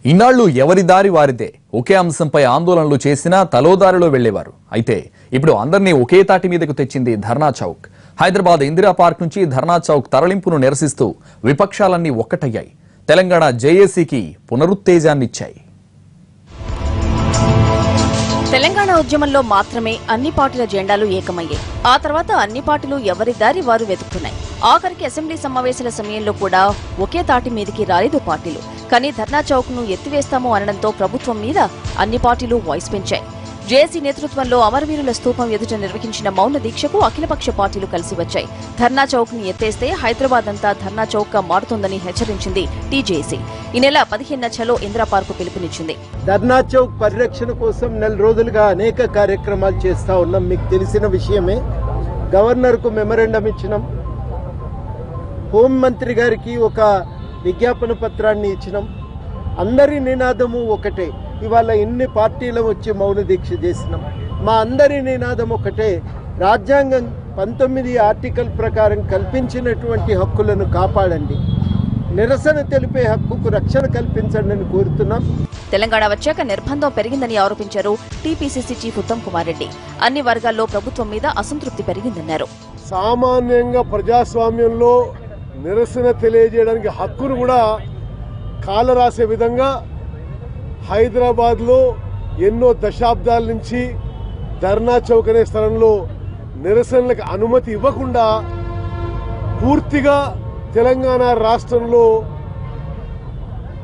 ఇన్నాళ్లు ఎవరి దారి వారిదే ఒకే అంశంపై ఆందోళనలు చేసినా తలోదారిలో వెళ్లేవారు. అయితే ఇప్పుడు అందరినీ ఒకే తాటి మీదకు తెచ్చింది ధర్నా చౌక్. హైదరాబాద్ ఇందిరా పార్క్ నుంచి ధర్నా చౌక్ తరలింపును నిరసిస్తూ విపక్షాలన్నీ ఒక్కటయ్యాయి. తెలంగాణ జేఏసీకి పునరుత్తేజాన్నిచ్చాయి. తెలంగాణ ఉద్యమంలో మాత్రమే అన్ని పార్టీల జెండాలు ఏకమయ్యాయి. ఆ తర్వాత అన్ని పార్టీలు ఎవరి దారి వారు వెతుక్కున్నాయి. ఆఖరికి అసెంబ్లీ సమావేశాల సమయంలో కూడా ఒకే తాటి మీదకి రాలేదు పార్టీలు. కానీ ధర్నా చౌక్ ను ఎత్తివేస్తాము అనడంతో ప్రభుత్వం మీద అన్ని పార్టీలు వాయిస్ పెంచాయి. జేఏసీ నేతృత్వంలో అమరవీరుల స్తూపం ఎదుట నిర్వహించిన మౌన దీక్షకు అఖిలపక్ష పార్టీలు కలిసి వచ్చాయి. ధర్నా చౌక్ ని ఎత్తేస్తే హైదరాబాద్ అంతా ధర్నా చౌక్ గా మారుతుందని హెచ్చరించింది టీజేఏసీ. ఈ నెల 15న చలో ఇందిరా పార్క్ పిలుపునిచ్చింది. ధర్నా చౌక్ పరిరక్షణ కోసం నెల రోజులుగా అనేక కార్యక్రమాలు చేస్తా ఉన్నాం. మీకు తెలిసిన విషయమే. గవర్నర్ కు మెమరాండం ఇచ్చినాం. హోంమంత్రి గారికి ఒక విజ్ఞాపన పత్రాన్ని ఇచ్చినాం. అందరి నినాదము ఒకటే. ఇవాళ ఎన్ని పార్టీలు వచ్చి మౌన దీక్ష చేసినాం. మా అందరి నినాదం ఒకటే. రాజ్యాంగం 19 ఆర్టికల్ ప్రకారం కల్పించినటువంటి హక్కులను కాపాడండి, నిరసన తెలిపే హక్కుకు రక్షణ కల్పించండి అని కోరుతున్నాం. తెలంగాణ వచ్చాక నిర్బంధం పెరిగిందని ఆరోపించారు టీపీసీసీ చీఫ్ ఉత్తమ్ కుమార్ రెడ్డి. అన్ని వర్గాల్లో ప్రభుత్వం మీద అసంతృప్తి పెరిగిందన్నారు. సామాన్యంగా ప్రజాస్వామ్యంలో నిరసన తెలియజేయడానికి హక్కును కూడా కాలరాసే విధంగా హైదరాబాద్లో ఎన్నో దశాబ్దాల నుంచి ధర్నా చౌక్ అనే స్థలంలో నిరసనలకు అనుమతి ఇవ్వకుండా పూర్తిగా తెలంగాణ రాష్ట్రంలో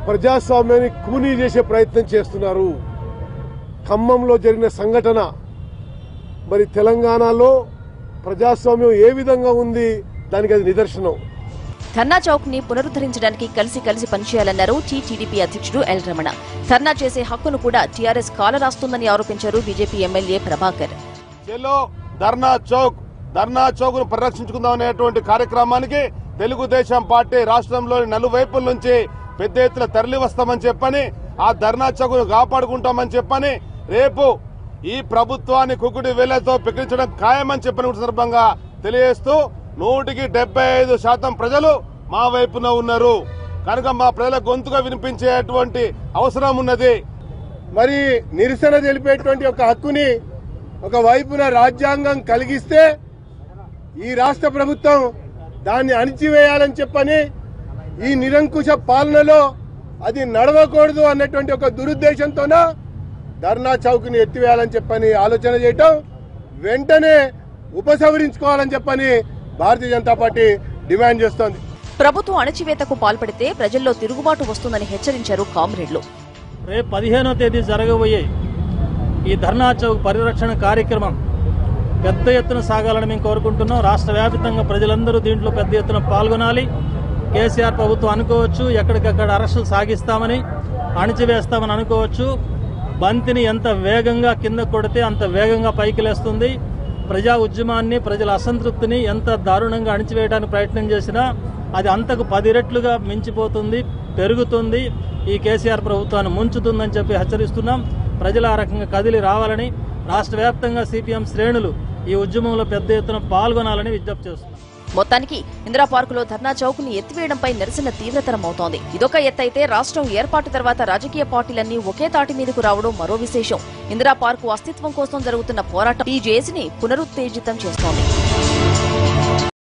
ప్రజాస్వామ్యాన్ని కూనీ చేసే ప్రయత్నం చేస్తున్నారు. ఖమ్మంలో జరిగిన సంఘటన మరి తెలంగాణలో ప్రజాస్వామ్యం ఏ విధంగా ఉంది దానికి అది నిదర్శనం. ధర్నా చౌక్ ని పునరుద్ధరించడానికి కలిసి పనిచేయాలన్నారు టీడీపీ అధ్యక్షుడు ఎల్ రమణ. ధర్నా చేసే హక్కును కూడా టీఆర్ఎస్ కాలరాస్తుందని ఆరోపించారు బీజేపీ ఎమ్మెల్యే ప్రభాకర్. ధర్నా చౌక్ ను పరిరక్షించుకుందాం అనేటువంటి కార్యక్రమానికి తెలుగుదేశం పార్టీ రాష్ట్రంలోని నలువైపుల నుంచి పెద్ద ఎత్తున తరలి వస్తామని చెప్పని, ఆ ధర్నా చౌక్ ను కాపాడుకుంటామని చెప్పని, రేపు ఈ ప్రభుత్వాన్ని కుకుడి వేలతో పెకిలించడం ఖాయమని చెప్పిన సందర్భంగా తెలియజేస్తూ 175% ప్రజలు మా వైపున ఉన్నారు కనుక మా ప్రజల గొంతుగా వినిపించేటువంటి అవసరం ఉన్నది. మరి నిరసన తెలిపేటువంటి ఒక హక్కుని ఒక వైపున రాజ్యాంగం కలిగిస్తే ఈ రాష్ట్ర ప్రభుత్వం దాన్ని అణిచివేయాలని చెప్పని, ఈ నిరంకుశ పాలనలో అది నడవకూడదు అన్నటువంటి ఒక దురుద్దేశంతోన ధర్నా చౌక్ ని ఎత్తివేయాలని చెప్పని ఆలోచన చేయటం, వెంటనే ఉపసంహరించుకోవాలని చెప్పని భారతీయ జనతా పార్టీ డిమాండ్ చేస్తోంది. ప్రభుత్వం అణచివేతకు పాల్పడితే ప్రజల్లో తిరుగుబాటు వస్తుందని హెచ్చరించారు కామ్రేడ్లు. రేపు 15వ తేదీ జరగబోయే ఈ ధర్నా చౌక్ పరిరక్షణ కార్యక్రమం పెద్ద ఎత్తున సాగాలని మేము కోరుకుంటున్నాం. రాష్ట్ర వ్యాప్తంగా ప్రజలందరూ దీంట్లో పెద్ద ఎత్తున పాల్గొనాలి. కేసీఆర్ ప్రభుత్వం అనుకోవచ్చు ఎక్కడికక్కడ అరెస్టులు సాగిస్తామని, అణచివేస్తామని అనుకోవచ్చు. బంతిని ఎంత వేగంగా కింద కొడితే అంత వేగంగా పైకి లేస్తుంది. ప్రజా ఉద్యమాన్ని, ప్రజల అసంతృప్తిని ఎంత దారుణంగా అణిచివేయడానికి ప్రయత్నం చేసినా అది అంతకు 10 రెట్లుగా మించిపోతుంది, పెరుగుతుంది. ఈ కేసీఆర్ ప్రభుత్వాన్ని ముంచుతుందని చెప్పి హెచ్చరిస్తున్నాం. ప్రజలు ఆ రకంగా కదిలి రావాలని, రాష్ట్ర వ్యాప్తంగా సిపిఎం శ్రేణులు ఈ ఉద్యమంలో పెద్ద ఎత్తున పాల్గొనాలని విజ్ఞప్తి చేస్తున్నాం. మొత్తానికి ఇందిరా పార్కులో ధర్నా చౌక్ ని ఎత్తివేయడంపై నిరసన తీవ్రతరమవుతోంది. ఇదొక ఎత్తైతే రాష్ట్రం ఏర్పాటు తర్వాత రాజకీయ పార్టీలన్నీ ఒకే తాటి మీదకు రావడం మరో విశేషం. ఇందిరా పార్కు అస్తిత్వం కోసం జరుగుతున్న పోరాటం టీజేఏసీని పునరుత్తేజితం చేస్తోంది.